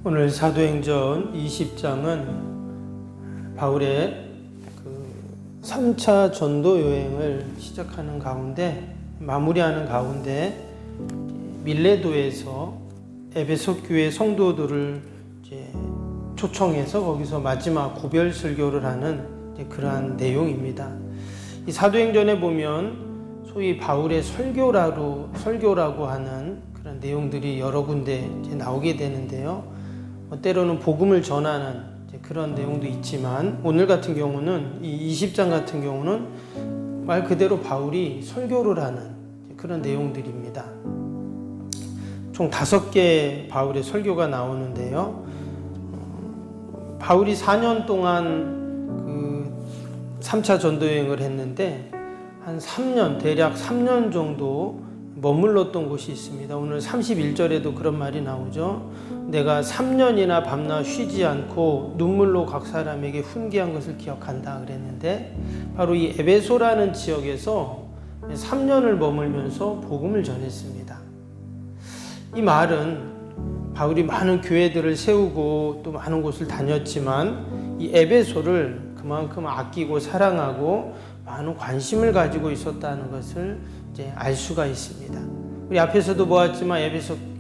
오늘 사도행전 20장은 바울의 3차 전도 여행을 시작하는 가운데, 마무리하는 가운데 밀레도에서 에베소 교회 성도들을 이제 초청해서 거기서 마지막 구별 설교를 하는 그러한 내용입니다. 이 사도행전에 보면 소위 바울의 설교라고 하는 그런 내용들이 여러 군데 이제 나오게 되는데요. 때로는 복음을 전하는 그런 내용도 있지만, 오늘 같은 경우는 이 20장 같은 경우는 말 그대로 바울이 설교를 하는 그런 내용들입니다. 총 5개 바울의 설교가 나오는데요. 바울이 4년 동안 3차 전도여행을 했는데 한 3년, 대략 3년 정도 머물렀던 곳이 있습니다. 오늘 31절에도 그런 말이 나오죠. 내가 3년이나 밤낮 쉬지 않고 눈물로 각 사람에게 훈계한 것을 기억한다 그랬는데, 바로 이 에베소라는 지역에서 3년을 머물면서 복음을 전했습니다. 이 말은 바울이 많은 교회들을 세우고 또 많은 곳을 다녔지만, 이 에베소를 그만큼 아끼고 사랑하고 많은 관심을 가지고 있었다는 것을 이제 알 수가 있습니다. 우리 앞에서도 보았지만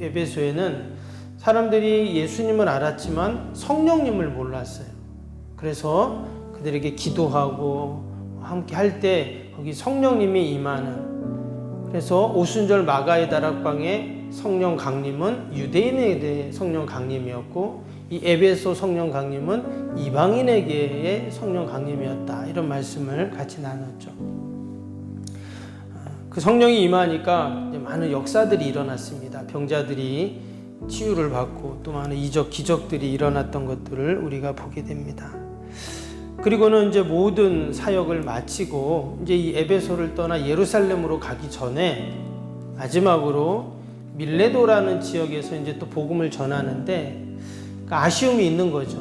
에베소에는 사람들이 예수님을 알았지만 성령님을 몰랐어요. 그래서 그들에게 기도하고 함께 할 때 거기 성령님이 임하는, 그래서 오순절 마가의 다락방의 성령 강림은 유대인에 대해 성령 강림이었고, 이 에베소 성령 강림은 이방인에게의 성령 강림이었다, 이런 말씀을 같이 나눴죠. 그 성령이 임하니까 많은 역사들이 일어났습니다. 병자들이 치유를 받고 또 많은 이적 기적들이 일어났던 것들을 우리가 보게 됩니다. 그리고는 이제 모든 사역을 마치고 이제 이 에베소를 떠나 예루살렘으로 가기 전에 마지막으로 밀레도라는 지역에서 이제 또 복음을 전하는데 아쉬움이 있는 거죠.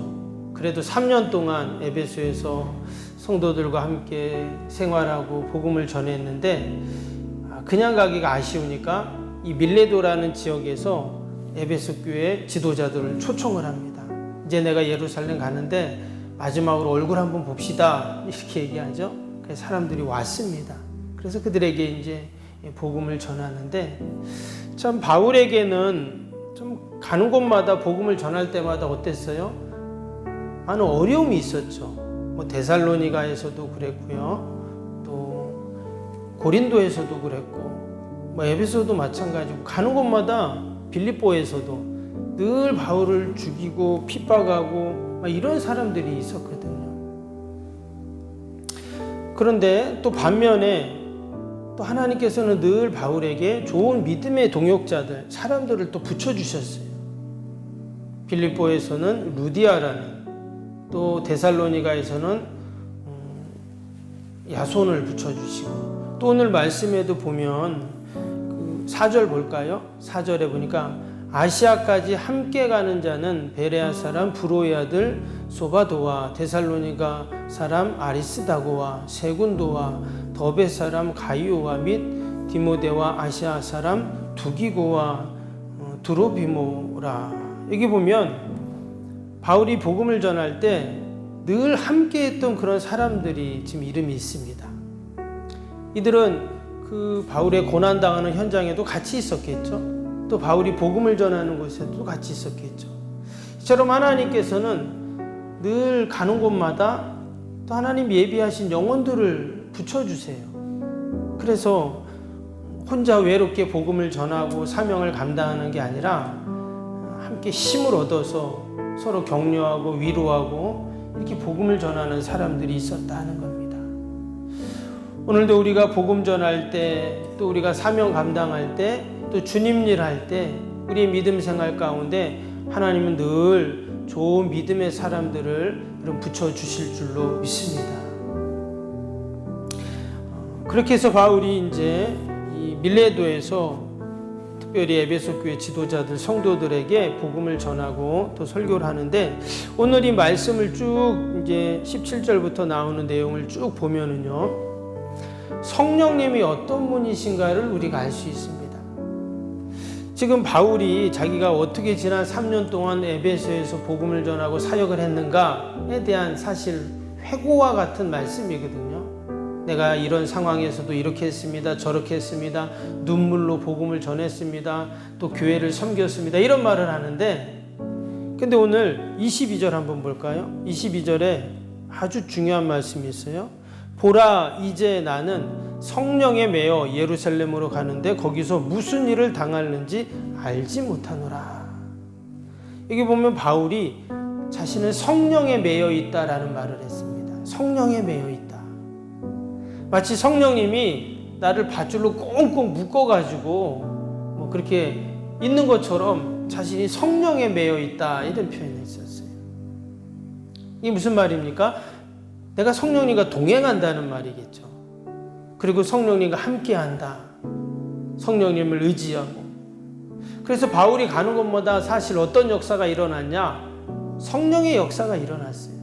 그래도 3년 동안 에베소에서 성도들과 함께 생활하고 복음을 전했는데 그냥 가기가 아쉬우니까 이 밀레도라는 지역에서 에베소 교회 지도자들을 초청을 합니다. 이제 내가 예루살렘 가는데 마지막으로 얼굴 한번 봅시다, 이렇게 얘기하죠. 그래서 사람들이 왔습니다. 그래서 그들에게 이제 복음을 전하는데, 참 바울에게는 좀 가는 곳마다 복음을 전할 때마다 어땠어요? 많은 어려움이 있었죠. 데살로니가에서도 그랬고요, 또 고린도에서도 그랬고, 에베소도 마찬가지고, 가는 곳마다 빌립보에서도 늘 바울을 죽이고 핍박하고 이런 사람들이 있었거든요. 그런데 또 반면에 또 하나님께서는 늘 바울에게 좋은 믿음의 동역자들, 사람들을 또 붙여주셨어요. 빌립보에서는 루디아라는, 또 데살로니가에서는 야손을 붙여주시고, 또 오늘 말씀에도 보면 4절 볼까요? 4절에 보니까 아시아까지 함께 가는 자는 베레아 사람 브로의 아들 소바도와 데살로니가 사람 아리스다고와 세군도와 더베 사람 가이오와 및 디모데와 아시아 사람 두기고와 드로비모라. 여기 보면 바울이 복음을 전할 때 늘 함께 했던 그런 사람들이 지금 이름이 있습니다. 이들은 그 바울의 고난당하는 현장에도 같이 있었겠죠. 또 바울이 복음을 전하는 곳에도 같이 있었겠죠. 이처럼 하나님께서는 늘 가는 곳마다 또 하나님 예비하신 영혼들을 붙여주세요. 그래서 혼자 외롭게 복음을 전하고 사명을 감당하는 게 아니라 함께 힘을 얻어서 서로 격려하고 위로하고 이렇게 복음을 전하는 사람들이 있었다는 겁니다. 오늘도 우리가 복음 전할 때, 또 우리가 사명 감당할 때, 또 주님 일 할 때 우리의 믿음 생활 가운데 하나님은 늘 좋은 믿음의 사람들을 붙여주실 줄로 믿습니다. 그렇게 해서 바울이 이제 이 밀레도에서 특별히 에베소 교회 지도자들, 성도들에게 복음을 전하고 또 설교를 하는데, 오늘 이 말씀을 쭉 이제 17절부터 나오는 내용을 쭉 보면은요, 성령님이 어떤 분이신가를 우리가 알 수 있습니다. 지금 바울이 자기가 어떻게 지난 3년 동안 에베소에서 복음을 전하고 사역을 했는가에 대한 사실 회고와 같은 말씀이거든요. 내가 이런 상황에서도 이렇게 했습니다. 저렇게 했습니다. 눈물로 복음을 전했습니다. 또 교회를 섬겼습니다. 이런 말을 하는데, 근데 오늘 22절 한번 볼까요? 22절에 아주 중요한 말씀이 있어요. 보라, 이제 나는 성령에 매여 예루살렘으로 가는데 거기서 무슨 일을 당하는지 알지 못하노라. 여기 보면 바울이 자신은 성령에 매여 있다라는 말을 했습니다. 성령에 매여 있다. 마치 성령님이 나를 밧줄로 꽁꽁 묶어가지고 뭐 그렇게 있는 것처럼 자신이 성령에 매여 있다, 이런 표현을 했었어요. 이게 무슨 말입니까? 내가 성령님과 동행한다는 말이겠죠. 그리고 성령님과 함께한다. 성령님을 의지하고. 그래서 바울이 가는 곳마다 사실 어떤 역사가 일어났냐? 성령의 역사가 일어났어요.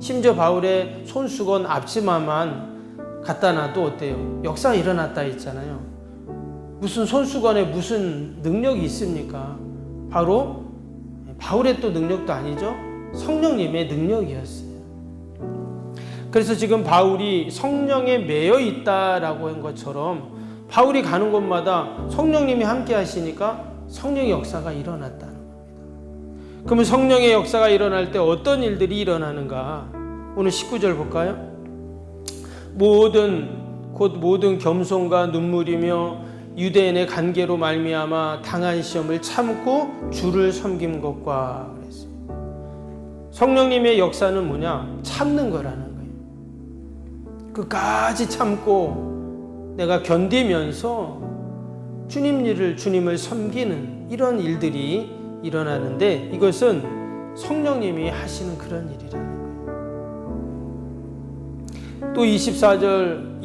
심지어 바울의 손수건 앞치마만 갖다 놔도 어때요? 역사가 일어났다 했잖아요. 무슨 손수건에 무슨 능력이 있습니까? 바로 바울의 또 능력도 아니죠. 성령님의 능력이었어요. 그래서 지금 바울이 성령에 매여 있다라고 한 것처럼 바울이 가는 곳마다 성령님이 함께 하시니까 성령의 역사가 일어났다는 겁니다. 그러면 성령의 역사가 일어날 때 어떤 일들이 일어나는가? 오늘 19절 볼까요? 곧 모든 겸손과 눈물이며 유대인의 관계로 말미암아 당한 시험을 참고 주를 섬긴 것과 그랬어요. 성령님의 역사는 뭐냐? 참는 거라는 거예요. 끝까지 참고 내가 견디면서 주님을 섬기는 이런 일들이 일어나는데, 이것은 성령님이 하시는 그런 일이라는 거예요. 또 23절에서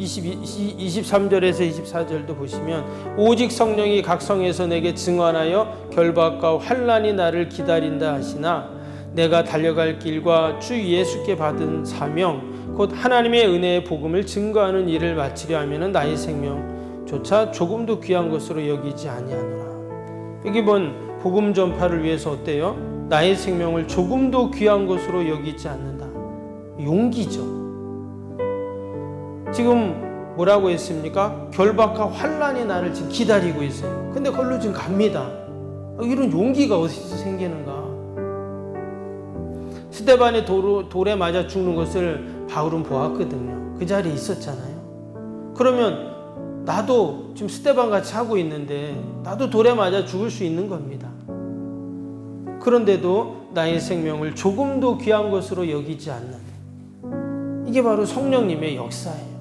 24절도 보시면 오직 성령이 각 성에서 내게 증언하여 결박과 환난이 나를 기다린다 하시나 내가 달려갈 길과 주 예수께 받은 사명 곧 하나님의 은혜의 복음을 증거하는 일을 마치려 하면 나의 생명조차 조금도 귀한 것으로 여기지 아니하노라. 여기 본 복음 전파를 위해서 어때요? 나의 생명을 조금도 귀한 것으로 여기지 않는다. 용기죠. 지금 뭐라고 했습니까? 결박과 환난이 나를 지금 기다리고 있어요. 근데 그걸로 지금 갑니다. 이런 용기가 어디서 생기는가? 스데반의 돌에 맞아 죽는 것을 바울은 보았거든요. 그 자리에 있었잖아요. 그러면 나도 지금 스데반 같이 하고 있는데 나도 돌에 맞아 죽을 수 있는 겁니다. 그런데도 나의 생명을 조금도 귀한 것으로 여기지 않는, 이게 바로 성령님의 역사예요.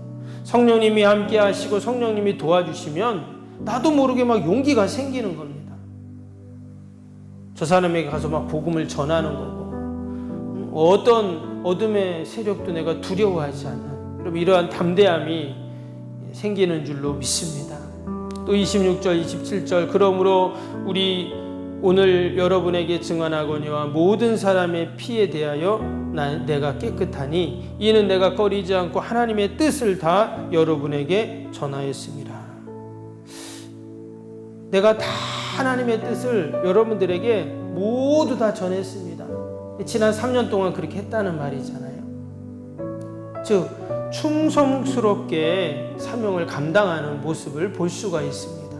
성령님이 함께 하시고 성령님이 도와주시면 나도 모르게 막 용기가 생기는 겁니다. 저 사람에게 가서 막 복음을 전하는 거고, 어떤 어둠의 세력도 내가 두려워하지 않는, 그럼 이러한 담대함이 생기는 줄로 믿습니다. 또 26절, 27절, 그러므로 우리 오늘 여러분에게 증언하거니와 모든 사람의 피에 대하여 내가 깨끗하니 이는 내가 꺼리지 않고 하나님의 뜻을 다 여러분에게 전하였습니다. 내가 다 하나님의 뜻을 여러분들에게 모두 다 전했습니다. 지난 3년 동안 그렇게 했다는 말이잖아요. 즉 충성스럽게 사명을 감당하는 모습을 볼 수가 있습니다.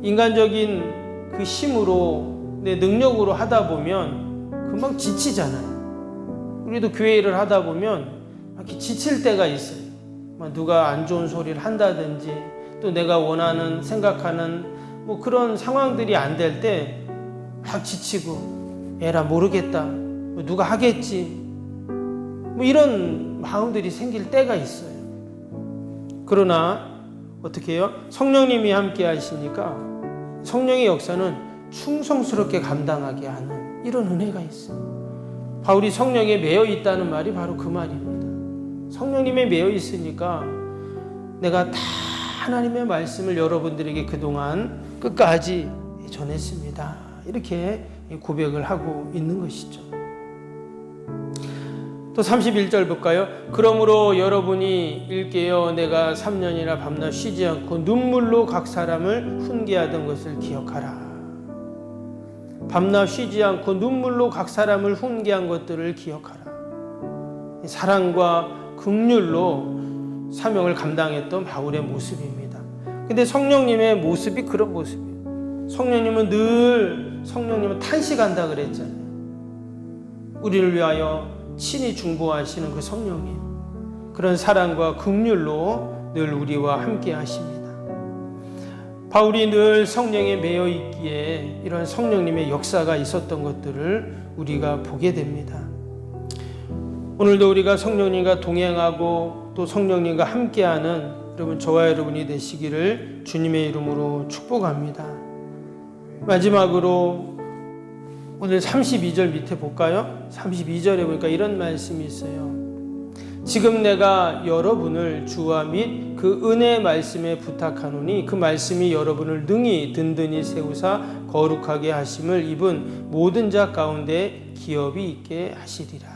인간적인 그 힘으로, 내 능력으로 하다 보면 금방 지치잖아요. 우리도 교회 일을 하다 보면 이렇게 지칠 때가 있어요. 누가 안 좋은 소리를 한다든지, 또 내가 원하는, 생각하는 뭐 그런 상황들이 안 될 때 막 지치고, 에라 모르겠다, 누가 하겠지, 뭐 이런 마음들이 생길 때가 있어요. 그러나 어떻게 해요? 성령님이 함께 하시니까 성령의 역사는 충성스럽게 감당하게 하는 이런 은혜가 있어요. 바울이 성령에 매여 있다는 말이 바로 그 말입니다. 성령님에 매여 있으니까 내가 다 하나님의 말씀을 여러분들에게 그동안 끝까지 전했습니다. 이렇게 고백을 하고 있는 것이죠. 또 31절 볼까요? 그러므로 여러분이 일깨어 내가 3년이나 밤낮 쉬지 않고 눈물로 각 사람을 훈계하던 것을 기억하라. 밤낮 쉬지 않고 눈물로 각 사람을 훈계한 것들을 기억하라. 사랑과 긍휼로 사명을 감당했던 바울의 모습입니다. 근데 성령님의 모습이 그런 모습이에요. 성령님은 탄식한다 그랬잖아요. 우리를 위하여 친히 중보하시는 그 성령님, 그런 사랑과 긍휼로 늘 우리와 함께 하십니다. 바울이 늘 성령에 매여 있기에 이런 성령님의 역사가 있었던 것들을 우리가 보게 됩니다. 오늘도 우리가 성령님과 동행하고 또 성령님과 함께하는 여러분, 저와 여러분이 되시기를 주님의 이름으로 축복합니다. 마지막으로 오늘 32절 밑에 볼까요? 32절에 보니까 이런 말씀이 있어요. 지금 내가 여러분을 주와 및 그 은혜의 말씀에 부탁하노니 그 말씀이 여러분을 능히 든든히 세우사 거룩하게 하심을 입은 모든 자 가운데 기업이 있게 하시리라.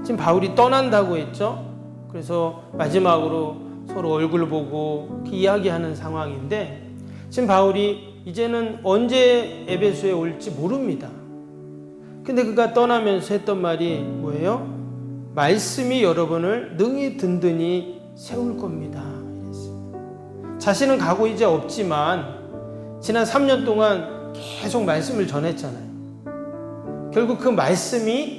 지금 바울이 떠난다고 했죠. 그래서 마지막으로 서로 얼굴 보고 이야기하는 상황인데, 지금 바울이 이제는 언제 에베소에 올지 모릅니다. 근데 그가 떠나면서 했던 말이 뭐예요? 말씀이 여러분을 능히 든든히 세울 겁니다. 이랬어요. 자신은 가고 이제 없지만 지난 3년 동안 계속 말씀을 전했잖아요. 결국 그 말씀이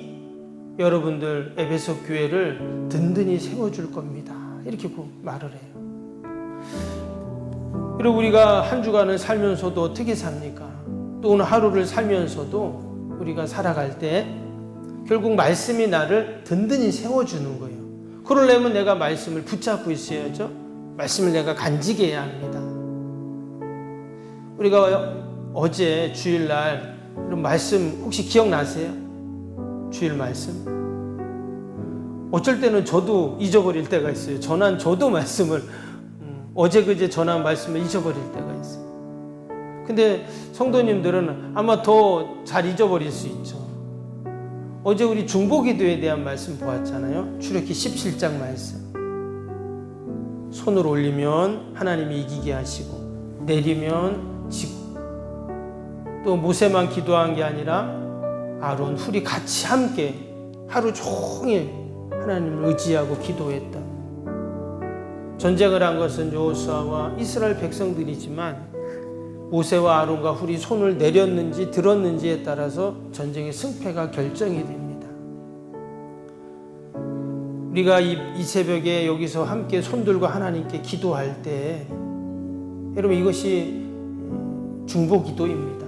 여러분들 에베소 교회를 든든히 세워줄 겁니다. 이렇게 말을 해요. 그리고 우리가 한 주간을 살면서도 어떻게 삽니까? 또 오늘 하루를 살면서도 우리가 살아갈 때 결국 말씀이 나를 든든히 세워주는 거예요. 그러려면 내가 말씀을 붙잡고 있어야죠. 말씀을 내가 간직해야 합니다. 우리가 어제 주일날 이런 말씀 혹시 기억나세요? 주일 말씀? 어쩔 때는 저도 잊어버릴 때가 있어요. 저도 말씀을 어제 그제 전한 말씀을 잊어버릴 때가 있어요. 근데 성도님들은 아마 더 잘 잊어버릴 수 있죠. 어제 우리 중보기도에 대한 말씀 보았잖아요. 출애굽기 17장 말씀. 손을 올리면 하나님이 이기게 하시고 내리면 지고, 또 모세만 기도한 게 아니라 아론, 훌이 같이 함께 하루 종일 하나님을 의지하고 기도했다. 전쟁을 한 것은 여호수아와 이스라엘 백성들이지만 모세와 아론과 훌이 손을 내렸는지 들었는지에 따라서 전쟁의 승패가 결정이 됩니다. 우리가 이 새벽에 여기서 함께 손들고 하나님께 기도할 때 여러분, 이것이 중보기도입니다.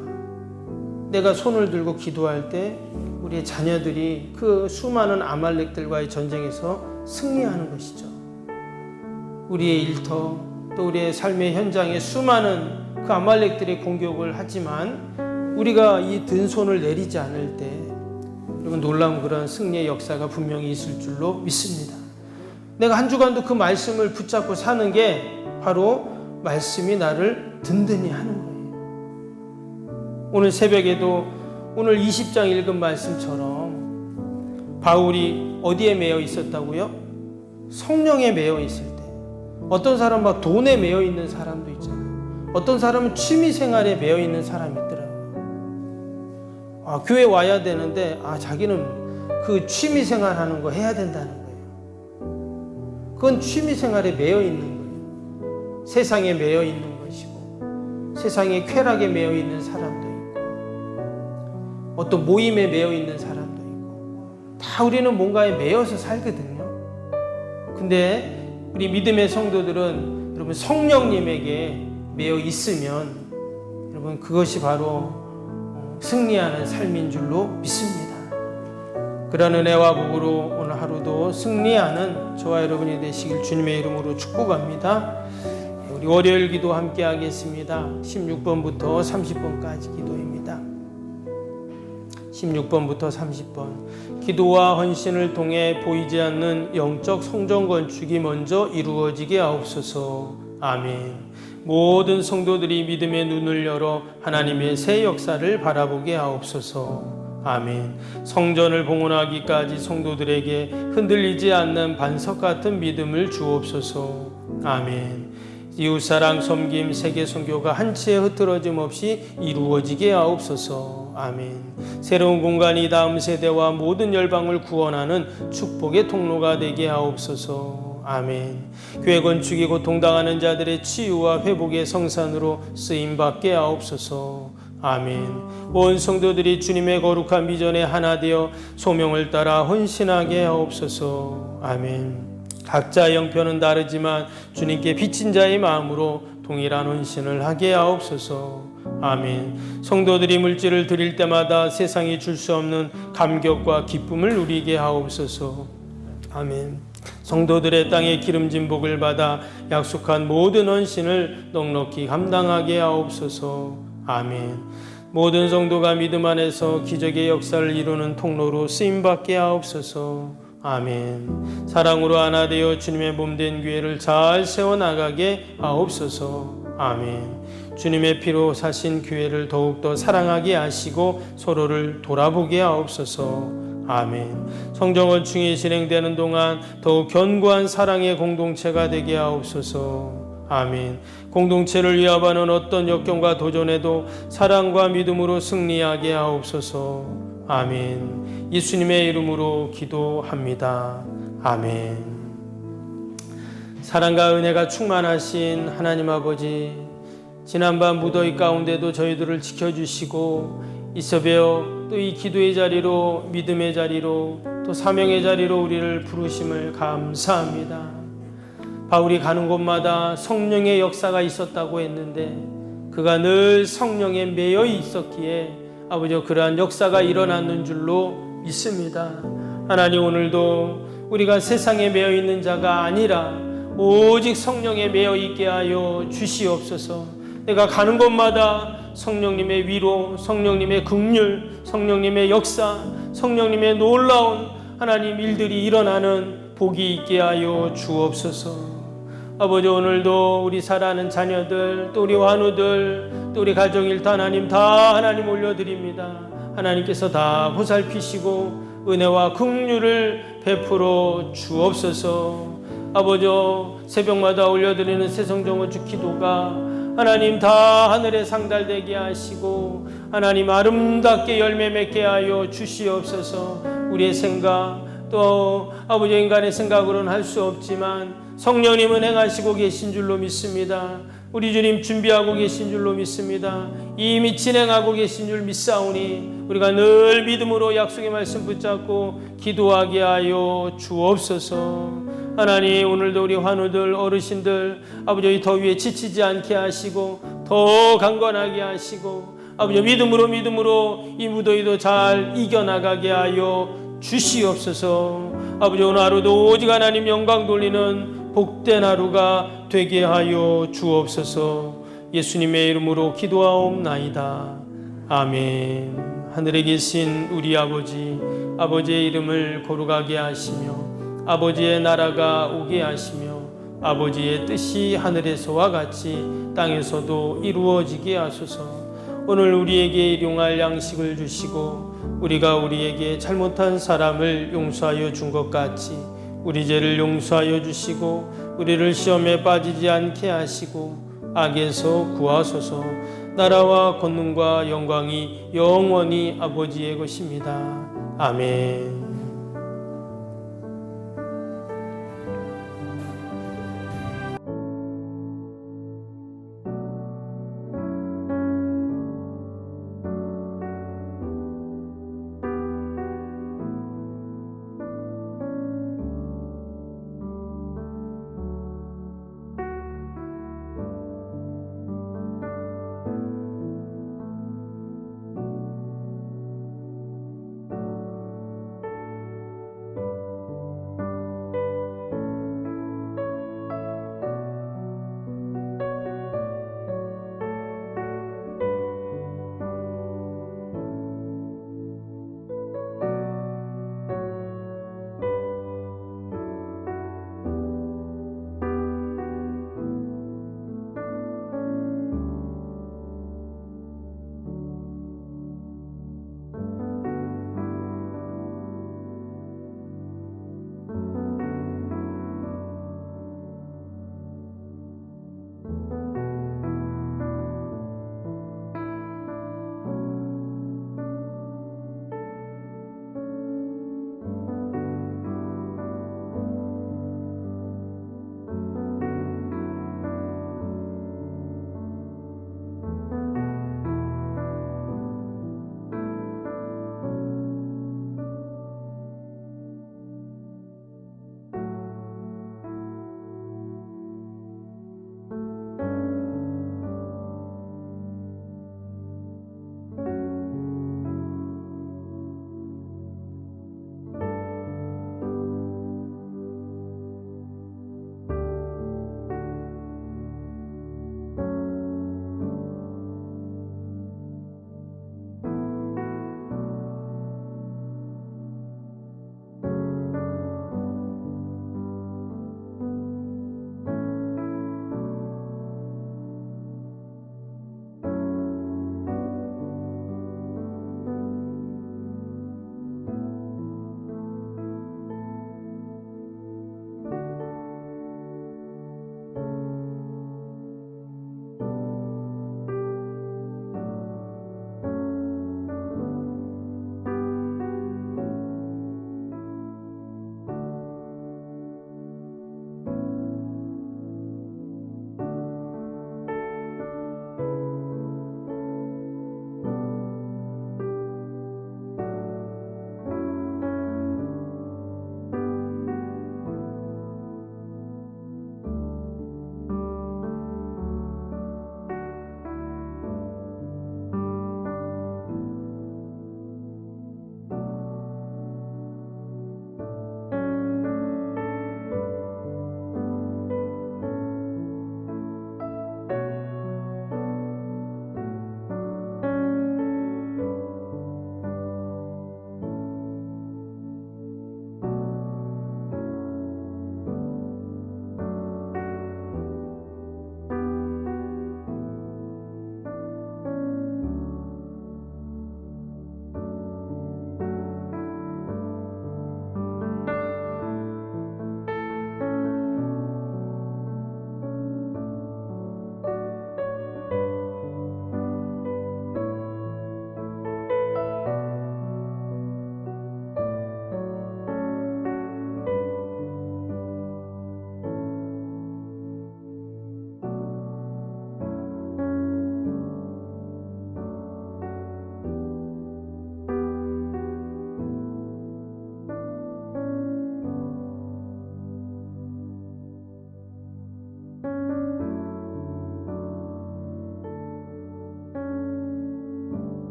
내가 손을 들고 기도할 때 우리의 자녀들이 그 수많은 아말렉들과의 전쟁에서 승리하는 것이죠. 우리의 일터, 또 우리의 삶의 현장에 수많은 그 아말렉들의 공격을 하지만 우리가 이 든 손을 내리지 않을 때 여러분, 놀라운 그런 승리의 역사가 분명히 있을 줄로 믿습니다. 내가 한 주간도 그 말씀을 붙잡고 사는 게 바로 말씀이 나를 든든히 하는 거예요. 오늘 새벽에도 오늘 20장 읽은 말씀처럼 바울이 어디에 매여 있었다고요? 성령에 매여 있을 때. 어떤 사람은 막 돈에 매여 있는 사람도 있잖아요. 어떤 사람은 취미 생활에 매여 있는 사람이 있더라고요. 교회 와야 되는데 자기는 그 취미 생활 하는 거 해야 된다는 거예요. 그건 취미 생활에 매여 있는 거예요. 세상에 매여 있는 것이고, 세상의 쾌락에 매여 있는 사람도 있고, 어떤 모임에 매여 있는 사람도 있고, 다 우리는 뭔가에 매여서 살거든요. 근데 우리 믿음의 성도들은 여러분, 성령님에게 매여 있으면 여러분, 그것이 바로 승리하는 삶인 줄로 믿습니다. 그런 은혜와 복으로 오늘 하루도 승리하는 저와 여러분이 되시길 주님의 이름으로 축복합니다. 우리 월요일 기도 함께 하겠습니다. 16번부터 30번까지 기도입니다. 16번부터 30번. 기도와 헌신을 통해 보이지 않는 영적 성전 건축이 먼저 이루어지게 하옵소서. 아멘. 모든 성도들이 믿음의 눈을 열어 하나님의 새 역사를 바라보게 하옵소서. 아멘. 성전을 봉헌하기까지 성도들에게 흔들리지 않는 반석 같은 믿음을 주옵소서. 아멘. 이웃사랑, 섬김, 세계 선교가 한치의 흐트러짐 없이 이루어지게 하옵소서. 아멘. 새로운 공간이 다음 세대와 모든 열방을 구원하는 축복의 통로가 되게 하옵소서. 아멘. 교회 건축이 고통당하는 자들의 치유와 회복의 성산으로 쓰임받게 하옵소서. 아멘. 온 성도들이 주님의 거룩한 비전에 하나 되어 소명을 따라 헌신하게 하옵소서. 아멘. 각자의 형편은 다르지만 주님께 빚진 자의 마음으로 동일한 헌신을 하게 하옵소서. 아멘. 성도들이 물질을 드릴 때마다 세상이 줄 수 없는 감격과 기쁨을 누리게 하옵소서. 아멘. 성도들의 땅에 기름진 복을 받아 약속한 모든 헌신을 넉넉히 감당하게 하옵소서. 아멘. 모든 성도가 믿음 안에서 기적의 역사를 이루는 통로로 쓰임받게 하옵소서. 아멘. 사랑으로 하나 되어 주님의 몸된 교회를 잘 세워나가게 하옵소서. 아멘. 주님의 피로 사신 교회를 더욱더 사랑하게 하시고 서로를 돌아보게 하옵소서. 아멘. 성정 건축이 진행되는 동안 더욱 견고한 사랑의 공동체가 되게 하옵소서. 아멘. 공동체를 위협하는 어떤 역경과 도전에도 사랑과 믿음으로 승리하게 하옵소서. 아멘. 예수님의 이름으로 기도합니다. 아멘. 사랑과 은혜가 충만하신 하나님 아버지, 지난밤 무더위 가운데도 저희들을 지켜주시고 이서배어 또 이 기도의 자리로, 믿음의 자리로, 또 사명의 자리로 우리를 부르심을 감사합니다. 바울이 가는 곳마다 성령의 역사가 있었다고 했는데 그가 늘 성령에 매여 있었기에 아버지 그러한 역사가 일어났는 줄로 믿습니다. 하나님, 오늘도 우리가 세상에 매여 있는 자가 아니라 오직 성령에 매여 있게 하여 주시옵소서. 내가 가는 곳마다 성령님의 위로, 성령님의 긍휼, 성령님의 역사, 성령님의 놀라운 하나님 일들이 일어나는 복이 있게 하여 주옵소서. 아버지, 오늘도 우리 사랑하는 자녀들, 또 우리 환우들, 또 우리 가정일터 하나님 다 하나님 올려드립니다. 하나님께서 다 보살피시고 은혜와 긍휼을 베풀어 주옵소서. 아버지, 새벽마다 올려드리는 새성정원주 기도가 하나님 다 하늘에 상달되게 하시고 하나님 아름답게 열매 맺게 하여 주시옵소서. 우리의 생각, 또 아버지 인간의 생각으로는 할 수 없지만 성령님은 행하시고 계신 줄로 믿습니다. 우리 주님 준비하고 계신 줄로 믿습니다. 이미 진행하고 계신 줄 믿사오니 우리가 늘 믿음으로 약속의 말씀 붙잡고 기도하게 하여 주옵소서. 하나님, 오늘도 우리 환우들, 어르신들 아버지 더위에 지치지 않게 하시고 더 강건하게 하시고 아버지 믿음으로 이 무더위도 잘 이겨나가게 하여 주시옵소서. 아버지, 오늘 하루도 오직 하나님 영광 돌리는 복된 하루가 되게 하여 주옵소서. 예수님의 이름으로 기도하옵나이다. 아멘. 하늘에 계신 우리 아버지, 아버지의 이름을 거룩하게 하시며 아버지의 나라가 오게 하시며 아버지의 뜻이 하늘에서와 같이 땅에서도 이루어지게 하소서. 오늘 우리에게 일용할 양식을 주시고 우리가 우리에게 잘못한 사람을 용서하여 준 것 같이 우리 죄를 용서하여 주시고 우리를 시험에 빠지지 않게 하시고 악에서 구하소서. 나라와 권능과 영광이 영원히 아버지의 것입니다. 아멘.